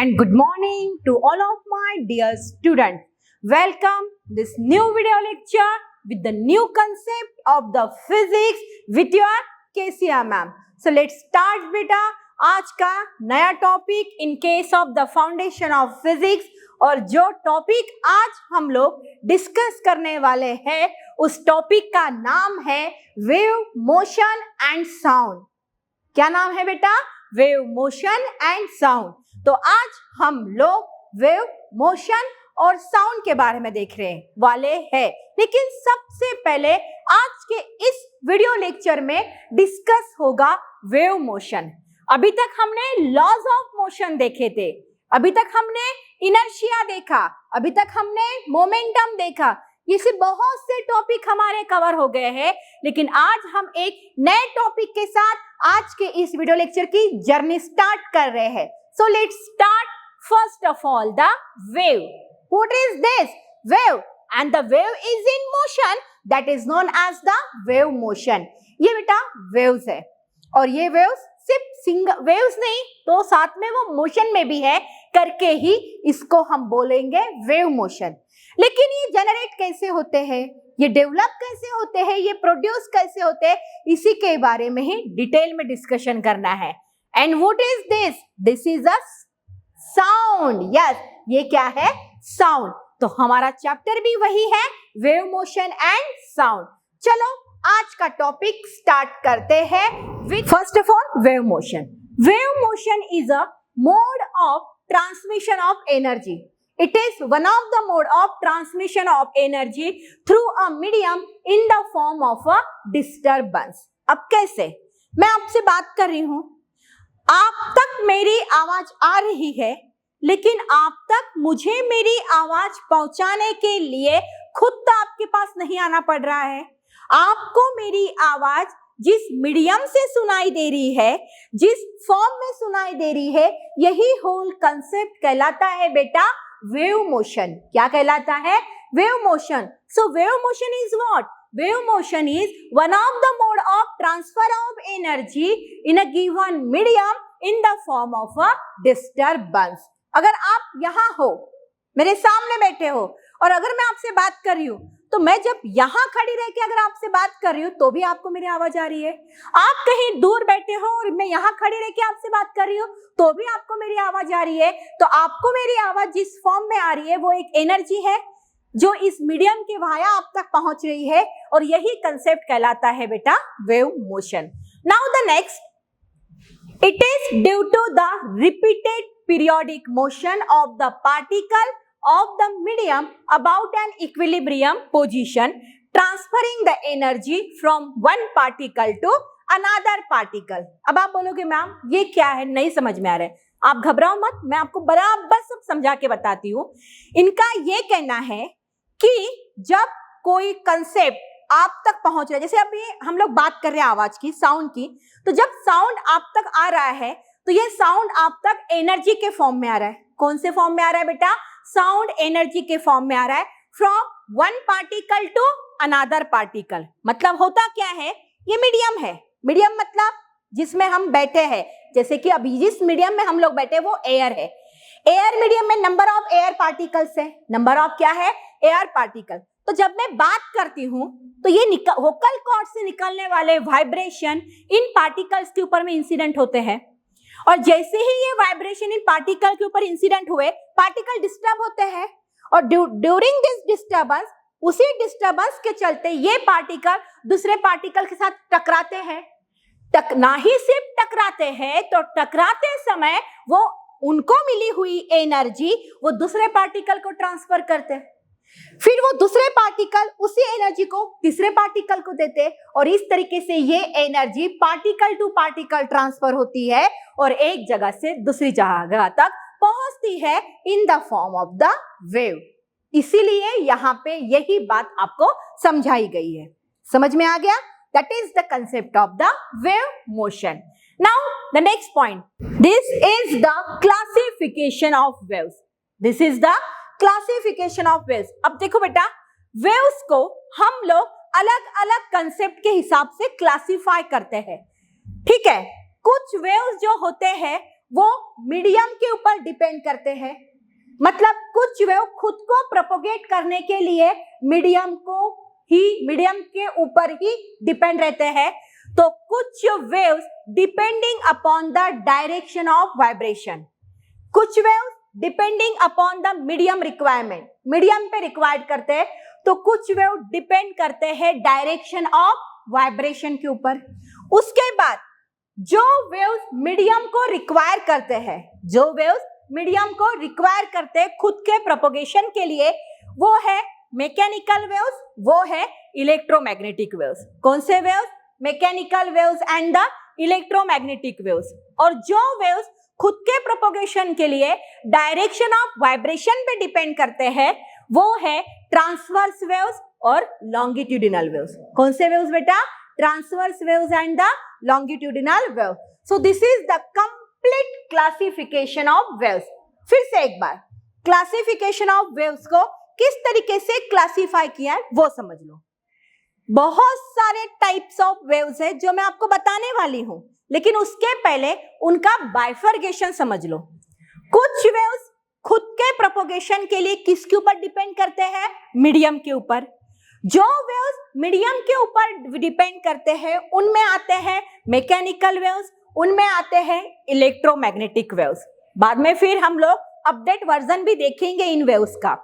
and good morning to all of my dear students. Welcome this new video lecture with the new concept of the physics with your KCR ma'am. So let's start बेटा आज का नया topic in case of the foundation of physics. और जो topic आज हम लोग discuss करने वाले हैं उस टॉपिक का नाम है वेव मोशन एंड साउंड। क्या नाम है बेटा? Wave motion and sound. तो आज हम लोग वेव मोशन और साउंड के बारे में देख रहे वाले हैं, लेकिन सबसे पहले आज के इस वीडियो लेक्चर में डिस्कस होगा वेव मोशन। अभी तक हमने लॉज ऑफ मोशन देखे थे, अभी तक हमने इनर्शिया देखा, अभी तक हमने मोमेंटम देखा। ये से बहुत से टॉपिक हमारे कवर हो गए हैं, लेकिन आज हम एक नए टॉपिक के साथ आज के इस वीडियो लेक्चर की जर्नी स्टार्ट कर रहे हैं। So let's start first of all the wave. What is this? Wave, and the wave is in motion, that is known as the wave motion. ये बेटा वेव्स है, और ये वेव्स सिर्फ सिंगल वेव्स नहीं तो साथ में वो मोशन में भी है, करके ही इसको हम बोलेंगे वेव मोशन। लेकिन ये जनरेट कैसे होते हैं, ये डेवलप कैसे होते हैं, ये प्रोड्यूस कैसे होते हैं, इसी के बारे में ही डिटेल में डिस्कशन करना है। And what is this? This is a sound. Yes, ये क्या है? साउंड। तो हमारा चैप्टर भी वही है, वेव मोशन एंड साउंड। चलो आज का टॉपिक स्टार्ट करते हैं with first of all wave motion. Wave motion is a mode of transmission of energy. It is one of the mode of transmission of energy through a medium in the form of a disturbance. अब कैसे? मैं आपसे बात कर रही हूं, आप तक मेरी आवाज आ रही है, लेकिन आप तक मुझे मेरी आवाज पहुंचाने के लिए खुद तो आपके पास नहीं आना पड़ रहा है। आपको मेरी आवाज जिस मीडियम से सुनाई दे रही है, जिस फॉर्म में सुनाई दे रही है, यही होल कंसेप्ट कहलाता है बेटा वेव मोशन। क्या कहलाता है? Wave motion. So wave motion is what? Wave motion is one of the mode of transfer of energy in a given medium in the form of a disturbance. अगर आप यहाँ हो, मेरे सामने बैठे हो, और अगर मैं आपसे बात कर रही हूँ, तो मैं जब यहाँ खड़ी रह के अगर आपसे बात कर रही हूँ तो भी आपको मेरी आवाज आ रही है। आप कहीं दूर बैठे हो और मैं यहाँ खड़ी रह के आपसे बात कर रही हूँ तो भी आपको मेरी आवाज आ रही है। तो आपको मेरी आवाज जिस फॉर्म में आ रही है वो एक एनर्जी है जो इस मीडियम के वाया आप तक पहुंच रही है, और यही कंसेप्ट कहलाता है बेटा wave motion. Now the next, it is due to the repeated periodic motion of the particle of the medium about an equilibrium position, transferring the energy from one particle to another particle. अब आप बोलोगे ma'am ये क्या है, नहीं समझ में आ रहा है। आप घबराओ मत, मैं आपको बराबर सब समझा के बताती हूँ। इनका ये कहना है कि जब कोई कंसेप्ट आप तक पहुंच रहा है, जैसे अभी हम लोग बात कर रहे हैं आवाज की, साउंड की, तो जब साउंड आप तक आ रहा है तो ये साउंड आप तक एनर्जी के फॉर्म में आ रहा है। कौन से फॉर्म में आ रहा है बेटा? साउंड एनर्जी के फॉर्म में आ रहा है, from one particle to another particle. मतलब होता क्या है, ये मीडियम है। मीडियम मतलब जिसमें हम बैठे हैं, जैसे कि अभी जिस मीडियम में हम लोग बैठे वो एयर है। एयर मीडियम में नंबर ऑफ एयर पार्टिकल्स है। नंबर ऑफ क्या है? Air particle. तो जब मैं बात करती हूं तो ये वोकल कॉर्ड से निकलने वाले वाइब्रेशन इन पार्टिकल्स के ऊपर में इंसिडेंट होते हैं, और जैसे ही ये वाइब्रेशन इन पार्टिकल के ऊपर इंसिडेंट हुए, पार्टिकल डिस्टर्ब होते हैं, और ड्यूरिंग दिस डिस्टर्बेंस, उसी डिस्टर्बेंस के चलते ये पार्टिकल दूसरे पार्टिकल के साथ टकराते हैं। ना ही सिर्फ टकराते हैं, तो टकराते समय वो उनको मिली हुई एनर्जी वो दूसरे पार्टिकल को ट्रांसफर करते हैं, फिर वो दूसरे पार्टिकल उसी एनर्जी को तीसरे पार्टिकल को देते, और इस तरीके से ये energy particle to particle transfer होती है और एक जगह से दूसरी जगह तक पहुंचती है in the form of the wave. इसीलिए यहाँ पे यही बात आपको समझाई गई है। समझ में आ गया? That is the concept of the wave motion. Now the next point, this is the classification of waves. This is the classification of waves. अब देखो बेटा, वेव्स को हम लोग अलग अलग कंसेप्ट के हिसाब से क्लासिफाई करते हैं। ठीक है, कुछ वेव्स जो होते हैं वो मीडियम के ऊपर डिपेंड करते हैं। मतलब कुछ वेव खुद को प्रोपोगेट करने के लिए मीडियम के ऊपर ही डिपेंड रहते हैं, तो कुछ waves depending upon the direction of vibration, कुछ waves depending upon the medium requirement, medium पे रिक्वायर्ड करते हैं, तो कुछ वेव डिपेंड करते हैं डायरेक्शन ऑफ वाइब्रेशन के ऊपर। उसके बाद जो वेव्स मीडियम को रिक्वायर करते हैं, जो वेव्स मीडियम को रिक्वायर करते हैं खुद के प्रोपोगेशन के लिए, वो है मैकेनिकल वेव्स, वो है इलेक्ट्रोमैग्नेटिक वेव्स। कौन से waves? Mechanical waves and the electromagnetic waves. और जो वेव्स खुद के प्रोपोगेशन के लिए डायरेक्शन ऑफ वाइब्रेशन पे डिपेंड करते हैं, वो है ट्रांसवर्स वेव्स और लॉन्गिट्यूडिनल वेव्स। कौन से वेव्स बेटा? Transverse waves and the longitudinal wave. So this is the complete classification of waves. फिर से एक बार क्लासिफिकेशन ऑफ वेव्स को किस तरीके से क्लासिफाई किया है वो समझ लो। बहुत सारे टाइप्स ऑफ वेव्स है जो मैं आपको बताने वाली हूं, लेकिन उसके पहले उनका बाइफर्गेशन समझ लो। कुछ वेव्स खुद के प्रोपोगेशन के लिए किसके ऊपर डिपेंड करते हैं? मीडियम के ऊपर। जो वेव्स मीडियम के ऊपर डिपेंड करते हैं उनमें आते हैं मैकेनिकल वेव्स, उनमें आते हैं इलेक्ट्रोमैग्नेटिक वेव्स। बाद में फिर हम लोग अपडेट वर्जन भी देखेंगे इन वेव्स का।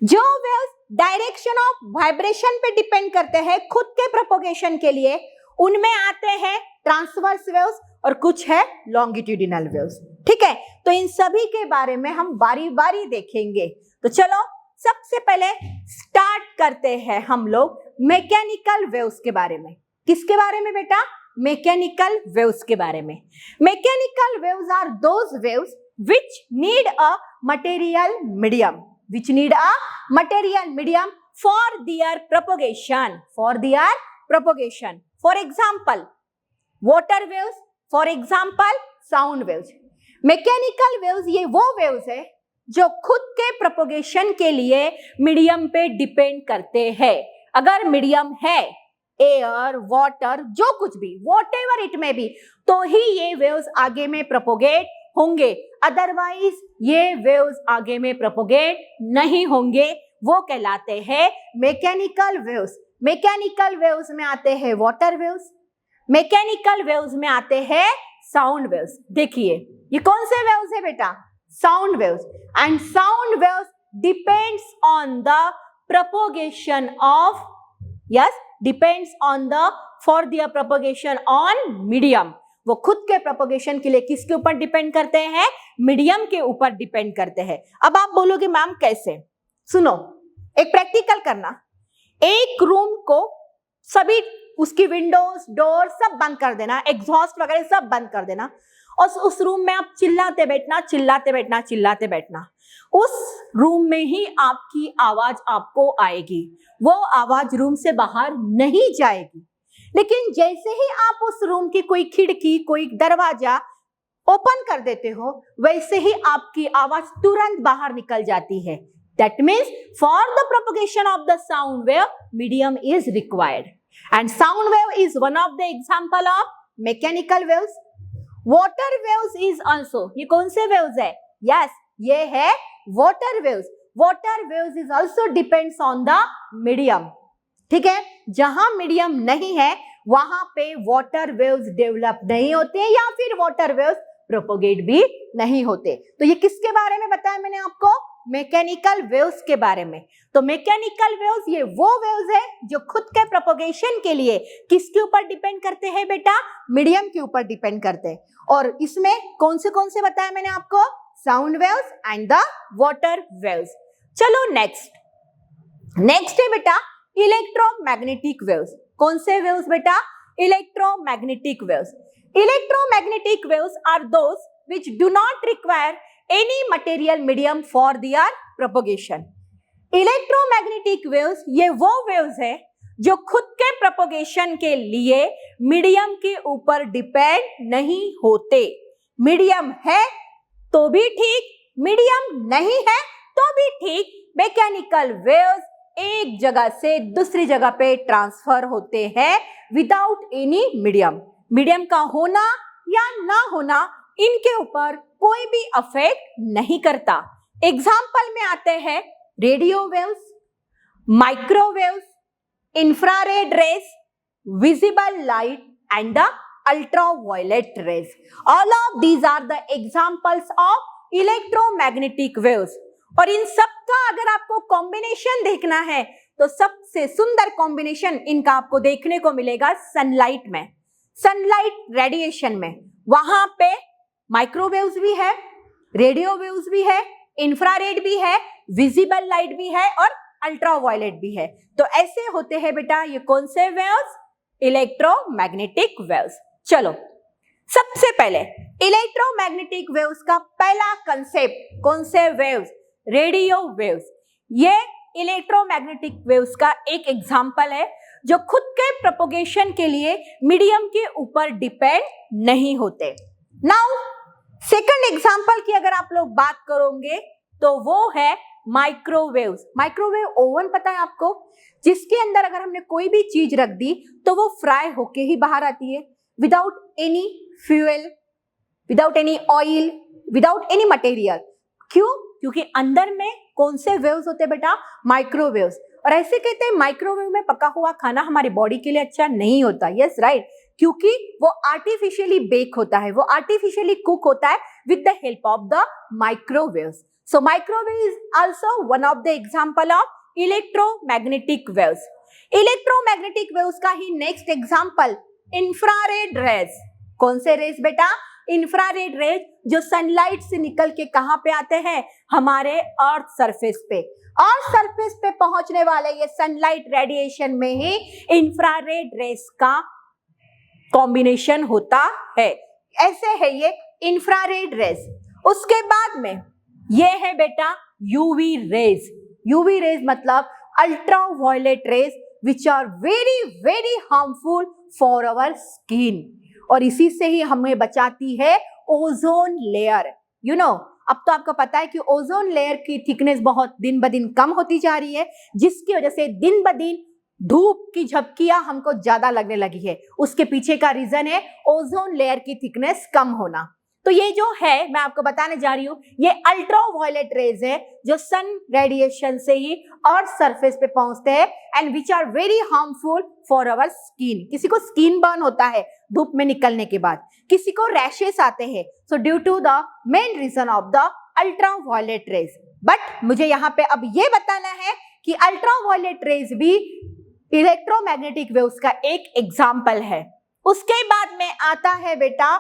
जो वेव्स डायरेक्शन ऑफ वाइब्रेशन पे डिपेंड करते हैं खुद के प्रोपोगेशन के लिए, उनमें आते हैं ट्रांसवर्स वेव्स और कुछ है लॉन्गिट्यूडिनल वेव्स। ठीक है, तो इन सभी के बारे में हम बारी बारी देखेंगे। तो चलो सबसे पहले स्टार्ट करते हैं हम लोग मैकेनिकल वेव्स के बारे में। किसके बारे में बेटा? मैकेनिकल वेव्स के बारे में। Mechanical waves are those waves which need a material medium, which need a material medium for their propagation, for their propagation. For example, water waves, for example, sound waves. Mechanical waves ये वो waves है जो खुद के propagation के लिए medium पे depend करते हैं। अगर मीडियम है एयर, वाटर, जो कुछ भी, whatever it may be, तो ही ये वेव्स आगे में प्रोपोगेट होंगे, अदरवाइज ये वेव्स आगे में प्रोपोगेट नहीं होंगे। वो कहलाते हैं मैकेनिकल वेव्स। मैकेनिकल वेव्स में आते हैं वाटर वेव्स, मैकेनिकल वेव्स में आते हैं साउंड वेव्स। देखिए ये कौन से वेव्स है बेटा? Sound waves. And sound waves depends on the propagation of, yes, depends on the for their propagation on medium. वो खुद के प्रोपोगेशन के लिए किसके ऊपर डिपेंड करते हैं? मीडियम के ऊपर डिपेंड करते हैं। अब आप बोलोगे मैम कैसे? सुनो, एक प्रैक्टिकल करना। एक रूम को सभी उसकी विंडोज, डोर सब बंद कर देना, एग्जॉस्ट वगैरह सब बंद कर देना, और उस रूम में आप चिल्लाते बैठना, चिल्लाते बैठना, चिल्लाते बैठना। उस रूम में ही आपकी आवाज आपको आएगी, वो आवाज रूम से बाहर नहीं जाएगी। लेकिन जैसे ही आप उस रूम की कोई खिड़की, कोई दरवाजा ओपन कर देते हो, वैसे ही आपकी आवाज तुरंत बाहर निकल जाती है। That means for the propagation of the sound wave, medium is required. And sound wave is one of the example of mechanical waves. Water waves is also, ये कौन से waves है? Yes, ये है water waves. Water waves is also depends on the medium. ठीक है, जहां medium नहीं है वहां पे वाटर वेव्स डेवलप नहीं होते या फिर वाटर वेव्स प्रोपोगेट भी नहीं होते। तो ये किसके बारे में बताया मैंने आपको? मैकेनिकल वेव्स के बारे में। तो मैकेनिकल वेव्स ये वो वेव्स है जो खुद के प्रोपोगेशन के लिए किसके ऊपर डिपेंड करते हैं बेटा? मीडियम के ऊपर डिपेंड करते हैं। और इसमें कौन से बताया मैंने आपको? Sound waves and the water waves. चलो नेक्स्ट है बेटा इलेक्ट्रोमैग्नेटिक वेव्स। कौन से वेव्स बेटा? Electromagnetic waves. Electromagnetic waves are those which do not require any material medium for their propagation. Electromagnetic waves ये वो वेव्स है जो खुद के प्रोपोगेशन के लिए मीडियम के ऊपर डिपेंड नहीं होते। मीडियम है तो भी ठीक, मीडियम नहीं है तो भी ठीक। मैकेनिकल वेव्स एक जगह से दूसरी जगह पे ट्रांसफर होते हैं विदाउट एनी मीडियम। मीडियम का होना या ना होना इनके ऊपर कोई भी अफेक्ट नहीं करता। एग्जाम्पल में आते हैं radio waves, microwaves, infrared rays, visible light and the ultraviolet rays. All of these are the examples of electromagnetic waves. और इन सब का अगर आपको कॉम्बिनेशन देखना है तो सबसे सुंदर कॉम्बिनेशन इनका आपको देखने को मिलेगा सनलाइट में, सनलाइट रेडिएशन में। वहां पे माइक्रोवेव्स भी है, रेडियो वेव्स भी है, इंफ्रारेड भी है, विजिबल लाइट भी है और अल्ट्रावायलेट भी है। तो ऐसे होते हैं बेटा ये कौन से वेव्स? Electromagnetic waves. चलो सबसे पहले इलेक्ट्रोमैग्नेटिक वेव्स का पहला कंसेप्ट कौन से वेव्स? Radio waves. ये इलेक्ट्रोमैग्नेटिक वेव्स का एक एग्जांपल है जो खुद के प्रोपगेशन के लिए मीडियम के ऊपर डिपेंड नहीं होते। नाउ सेकंड एग्जांपल की अगर आप लोग बात करोगे तो वो है माइक्रोवेव्स। माइक्रोवेव ओवन पता है आपको, जिसके अंदर अगर हमने कोई भी चीज रख दी तो वो फ्राई होके ही बाहर आती है, without any fuel, without any oil, without any material. क्यों? क्योंकि अंदर में कौन से वेव्स होते हैं बेटा? माइक्रोवेव्स। और ऐसे कहते हैं माइक्रोवेव में पका हुआ खाना हमारी बॉडी के लिए अच्छा नहीं होता। यस राइट, क्योंकि वो आर्टिफिशियली बेक होता है, वो आर्टिफिशियली कुक होता है with the help of the microwaves. So microwave is also one of the example of electromagnetic waves. Electromagnetic waves का ही next example infrared rays। कौन से रेज बेटा? इंफ्रारेड रेज, जो सनलाइट से निकल के कहां पे आते हैं? हमारे अर्थ सरफेस पे। अर्थ सरफेस पे पहुंचने वाले ये सनलाइट रेडिएशन में ही इंफ्रारेड रेज का कॉम्बिनेशन होता है। ऐसे है ये इंफ्रारेड रेज। उसके बाद में ये है बेटा यूवी रेज। यूवी रेज मतलब ultraviolet rays which are very very harmful for our skin, और इसी से ही हमें बचाती है ओजोन लेयर। यू नो, अब तो आपको पता है कि ओजोन लेयर की थिकनेस बहुत दिन ब दिन कम होती जा रही है, जिसकी वजह से दिन ब दिन धूप की झपकियां हमको ज्यादा लगने लगी है। उसके पीछे का रीजन है ओजोन लेयर की थिकनेस कम होना। तो ये जो है मैं आपको बताने जा रही हूं, ये अल्ट्रावायलेट रेज है जो सन रेडिएशन से ही अर्थ सरफेस पे पहुंचते हैं and which are very harmful for our skin. किसी को स्किन बर्न होता है धूप में निकलने के बाद, किसी को रैशेस आते हैं, so due to the main reason of the ultraviolet rays. But मुझे यहाँ पे अब ये बताना है कि अल्ट्रावायलेट रेज भी इलेक्ट्रोमैग्नेटिक वेव्स का एक एग्जाम्पल है। उसके बाद में आता है बेटा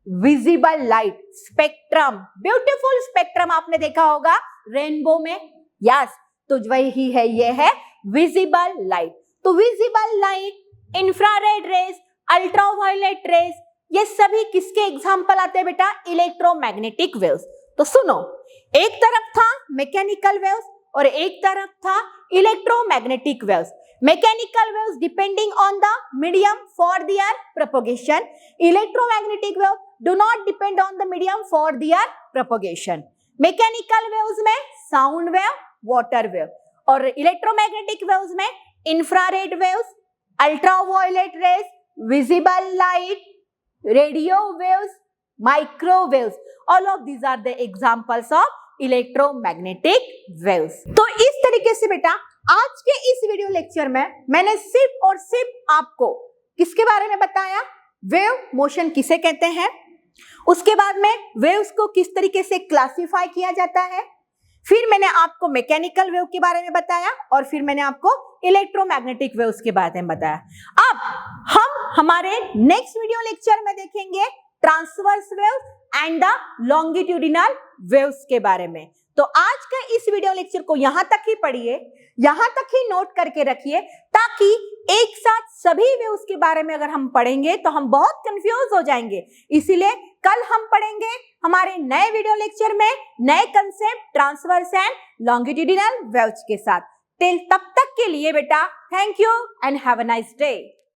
visible light spectrum. Beautiful spectrum आपने देखा होगा रेनबो में। यस, तो वही है, ये है विजिबल लाइट। तो visible light, infrared rays, ultraviolet rays, ये सभी किसके एग्जाम्पल आते हैं बेटा? Electromagnetic waves. तो सुनो, एक तरफ था मैकेनिकल वेव्स और एक तरफ था electromagnetic waves. Mechanical waves depending on the medium for their propagation. Electromagnetic waves do not depend on the medium for their propagation. Mechanical waves में sound wave, water wave, और electromagnetic waves में infrared waves, ultraviolet rays, visible light, radio waves, microwaves. All of these are the examples of electromagnetic waves. तो इस तरीके से बेटा आज के इस वीडियो लेक्चर में मैंने सिर्फ और सिर्फ आपको किसके बारे में बताया? वेव मोशन किसे कहते हैं, उसके बाद में वेव्स को किस तरीके से क्लासिफाई किया जाता है, फिर मैंने आपको मैकेनिकल वेव के बारे में बताया और फिर मैंने आपको इलेक्ट्रोमैग्नेटिक वेव्स के बारे में बताया। अब हम हमारे नेक्स्ट वीडियो लेक्चर में देखेंगे transverse waves and the longitudinal waves के बारे में। तो आज का इस वीडियो लेक्चर को यहां तक ही पढ़िए, यहां तक ही नोट करके रखिए, ताकि एक साथ सभी वेव्स के बारे में अगर हम पढ़ेंगे तो हम बहुत कंफ्यूज हो जाएंगे। इसीलिए कल हम पढ़ेंगे हमारे नए वीडियो लेक्चर में नए concept transverse and longitudinal waves के साथ। तब तक के लिए बेटा thank you and have a nice day.